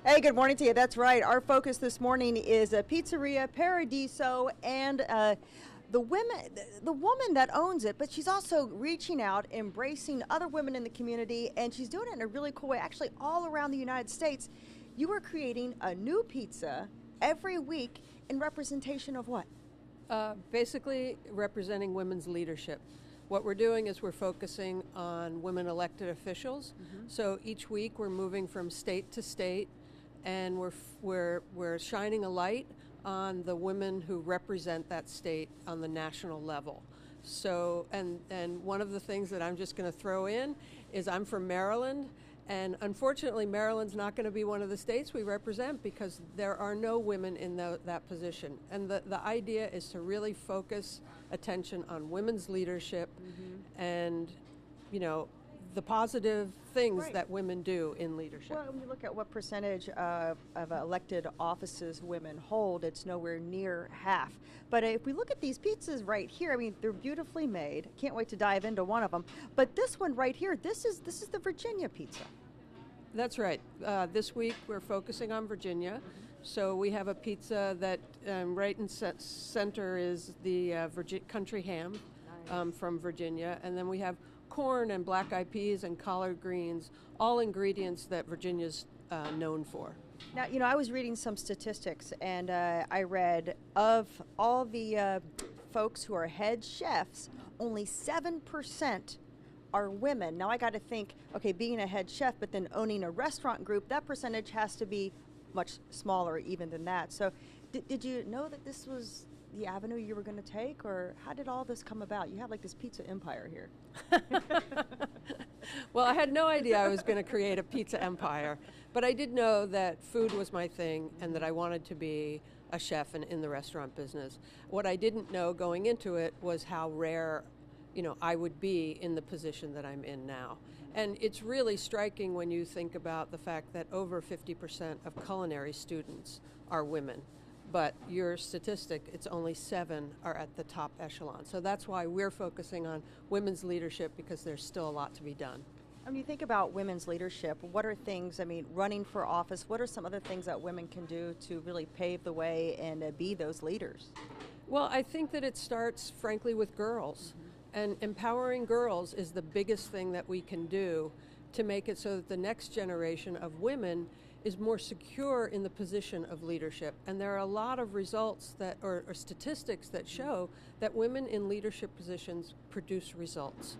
Hey, good morning to you. That's right. Our focus this morning is Pizzeria Paradiso and the woman that owns it, but she's also reaching out, embracing other women in the community, and she's doing it in a really cool way, actually all around the United States. You are creating a new pizza every week in representation of what? Basically representing women's leadership. What we're doing is we're focusing on women elected officials. So each week we're moving from state to state, and we're shining a light on the women who represent that state on the national level. So and one of the things that I'm just going to throw in is I'm from Maryland, and unfortunately Maryland's not going to be one of the states we represent because there are no women in that position. And the idea is to really focus attention on women's leadership and, you know, the positive things that women do in leadership. Well, when you look at what percentage of elected offices women hold, it's nowhere near half. But if we look at these pizzas right here, I mean, they're beautifully made. Can't wait to dive into one of them. But this one right here, this is the Virginia pizza. That's right. This week we're focusing on Virginia. So we have a pizza that right in center is the country ham from Virginia, and then we have corn and black-eyed peas and collard greens, all ingredients that Virginia's known for. Now, you know, I was reading some statistics, and I read of all the folks who are head chefs, only 7% are women. Now, I got to think, okay, being a head chef, but then owning a restaurant group, that percentage has to be much smaller even than that. So did you know that this was the avenue you were going to take, or how did all this come about? You have like this pizza empire here. Well, I had no idea I was going to create a pizza empire, but I did know that food was my thing and that I wanted to be a chef in the restaurant business. What I didn't know going into it was how rare, you know, I would be in the position that I'm in now. And it's really striking when you think about the fact that over 50% of culinary students are women. But your statistic, it's only 7 are at the top echelon. So that's why we're focusing on women's leadership, because there's still a lot to be done. When you think about women's leadership, what are things, I mean, running for office, what are some other things that women can do to really pave the way and be those leaders? Well, I think that it starts, frankly, with girls. And empowering girls is the biggest thing that we can do to make it so that the next generation of women is more secure in the position of leadership. And there are a lot of results that, or statistics that show that women in leadership positions produce results.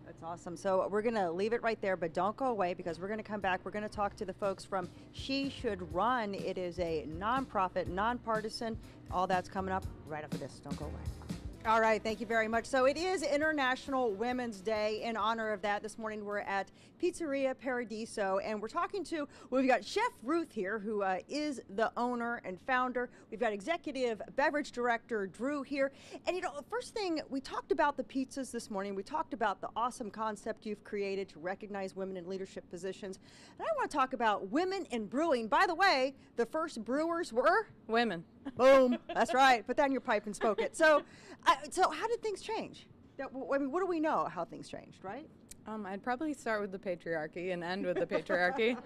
That's awesome. So we're going to leave it right there, but don't go away, because we're going to come back. We're going to talk to the folks from She Should Run. It is a nonprofit, nonpartisan. All that's coming up right after this. Don't go away. All right, thank you very much. So it is International Women's Day. In honor of that, this morning we're at Pizzeria Paradiso, and we're talking to, well, we've got Chef Ruth here, who is the owner and founder. We've got Executive Beverage Director Drew here. And, you know, first thing, we talked about the pizzas this morning. We talked about the awesome concept you've created to recognize women in leadership positions. And I want to talk about women in brewing. By the way, the first brewers were? Women. Boom. That's right. Put that in your pipe and smoke it. So how did things change? I mean, what do we know how things changed, right? I'd probably start with the patriarchy and end with the patriarchy.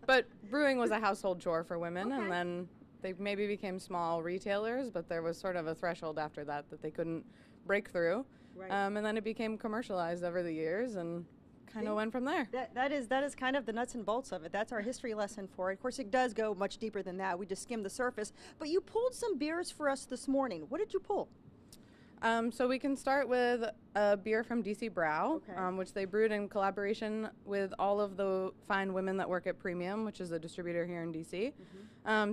But brewing was a household chore for women, and then they maybe became small retailers, but there was sort of a threshold after that they couldn't break through. Right. And then it became commercialized over the years and kind of went from there. That is kind of the nuts and bolts of it. That's our history lesson for it. Of course, it does go much deeper than that. We just skimmed the surface. But you pulled some beers for us this morning. What did you pull? So we can start with a beer from DC Brau, which they brewed in collaboration with all of the fine women that work at Premium, which is a distributor here in DC,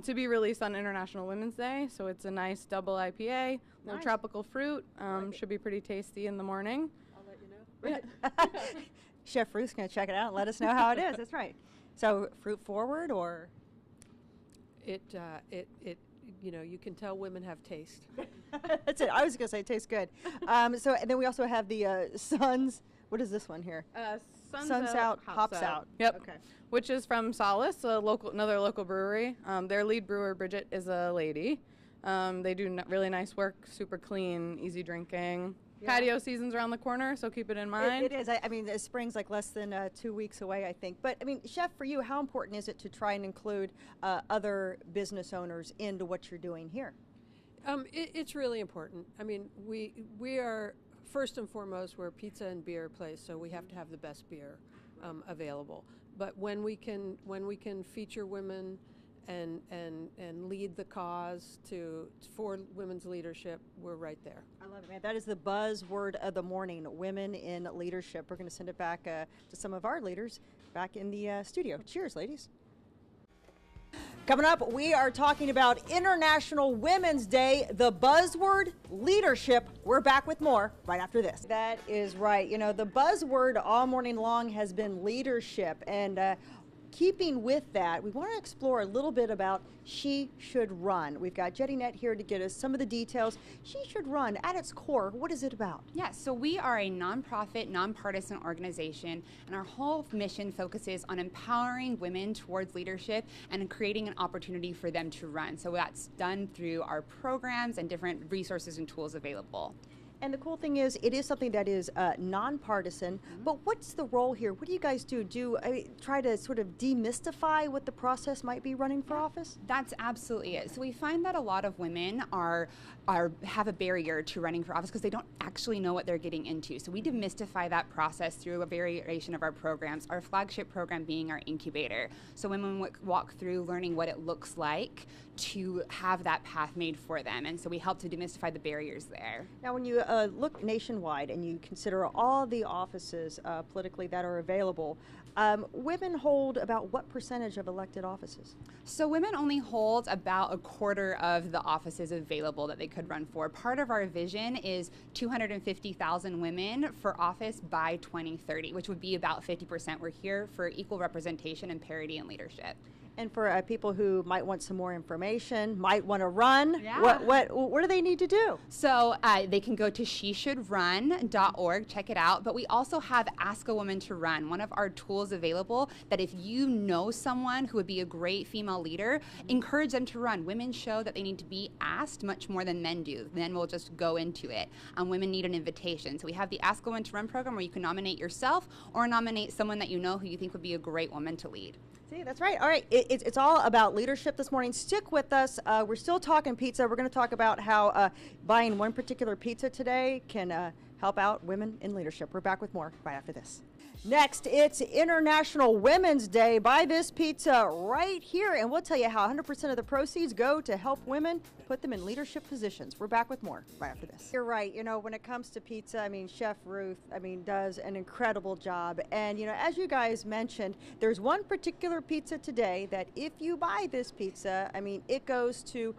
to be released on International Women's Day. So it's a nice double IPA, little tropical fruit, should be pretty tasty in the morning. I'll let you know. Chef Ruth's going to check it out and let us know how it is. That's right. So fruit forward, or? It you know, you can tell women have taste. That's it. I was going to say it tastes good. So and then we also have the Suns. What is this one here? Suns Out, Hops Out. Yep. Okay. Which is from Solace, another local brewery. Their lead brewer, Bridget, is a lady. They do really nice work, super clean, easy drinking. Patio season's around the corner, so keep it in mind. It is. I mean, spring's like less than 2 weeks away, I think. But I mean, Chef, for you, how important is it to try and include other business owners into what you're doing here? It's really important. I mean, we are first and foremost, we're a pizza and beer place, so we have to have the best beer available. But when we can feature women and lead the cause for women's leadership, we're right there. I love it, man. That is the buzzword of the morning: women in leadership. We're going to send it back to some of our leaders back in the studio. Cheers, ladies. Coming up, we are talking about International Women's Day, the buzzword leadership. We're back with more right after this. That is right. You know, the buzzword all morning long has been leadership. And keeping with that, we want to explore a little bit about She Should Run. We've got Jetty Net here to get us some of the details. She Should Run, at its core, what is it about? Yes, so we are a nonprofit, nonpartisan organization, and our whole mission focuses on empowering women towards leadership and creating an opportunity for them to run. So that's done through our programs and different resources and tools available. And the cool thing is, it is something that is nonpartisan. But what's the role here? What do you guys do? Try to sort of demystify what the process might be running for office? That's absolutely it. So we find that a lot of women have a barrier to running for office because they don't actually know what they're getting into. So we demystify that process through a variation of our programs, our flagship program being our incubator. So women walk through learning what it looks like to have that path made for them. And so we help to demystify the barriers there. Now, when you look nationwide and you consider all the offices politically that are available, women hold about what percentage of elected offices? So women only hold about a quarter of the offices available that they could run for. Part of our vision is 250,000 women for office by 2030, which would be about 50%. We're here for equal representation and parity in leadership. And for people who might want some more information, might want to run, Yeah. what do they need to do? So they can go to sheshouldrun.org, check it out. But we also have Ask a Woman to Run, one of our tools available that if you know someone who would be a great female leader, encourage them to run. Women show that they need to be asked much more than men do. Men will just go into it. Women need an invitation. So we have the Ask a Woman to Run program where you can nominate yourself or nominate someone that you know who you think would be a great woman to lead. See, that's right. All right, it's all about leadership this morning. Stick with us. We're still talking pizza. We're going to talk about how buying one particular pizza today can help out women in leadership. We're back with more right after this. Next, it's International Women's Day. Buy this pizza right here, and we'll tell you how 100% of the proceeds go to help women put them in leadership positions. We're back with more right after this. You're right. You know, when it comes to pizza, I mean, Chef Ruth, does an incredible job. And, you know, as you guys mentioned, there's one particular pizza today that if you buy this pizza, it goes to,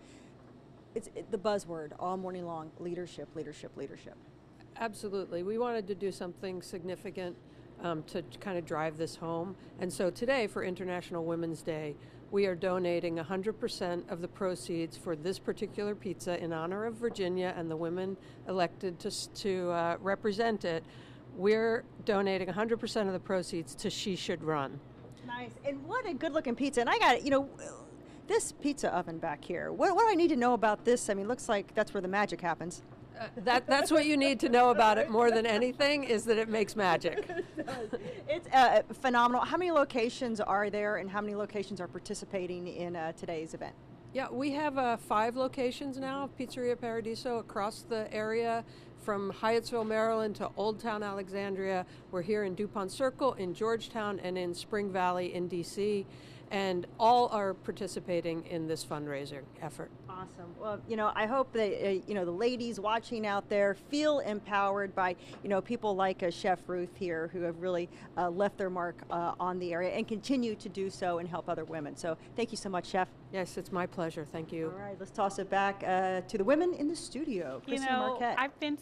it's the buzzword all morning long: leadership, leadership, leadership. Absolutely. We wanted to do something significant to kind of drive this home. And so today, for International Women's Day, we are donating 100% of the proceeds for this particular pizza in honor of Virginia and the women elected to represent it. We're donating 100% of the proceeds to She Should Run. Nice. And what a good-looking pizza. And I got it, this pizza oven back here. What do I need to know about this? Looks like that's where the magic happens. That's what you need to know about it more than anything, is that it makes magic. It's phenomenal. How many locations are there, and how many locations are participating in today's event? Yeah, we have 5 locations now of Pizzeria Paradiso across the area, from Hyattsville, Maryland to Old Town Alexandria. We're here in DuPont Circle, in Georgetown, and in Spring Valley in D.C., and all are participating in this fundraiser effort. Awesome. Well, I hope that, the ladies watching out there feel empowered by, people like Chef Ruth here, who have really left their mark on the area and continue to do so and help other women. So thank you so much, Chef. Yes, it's my pleasure. Thank you. All right, let's toss it back to the women in the studio. Kristen Marquette. I've been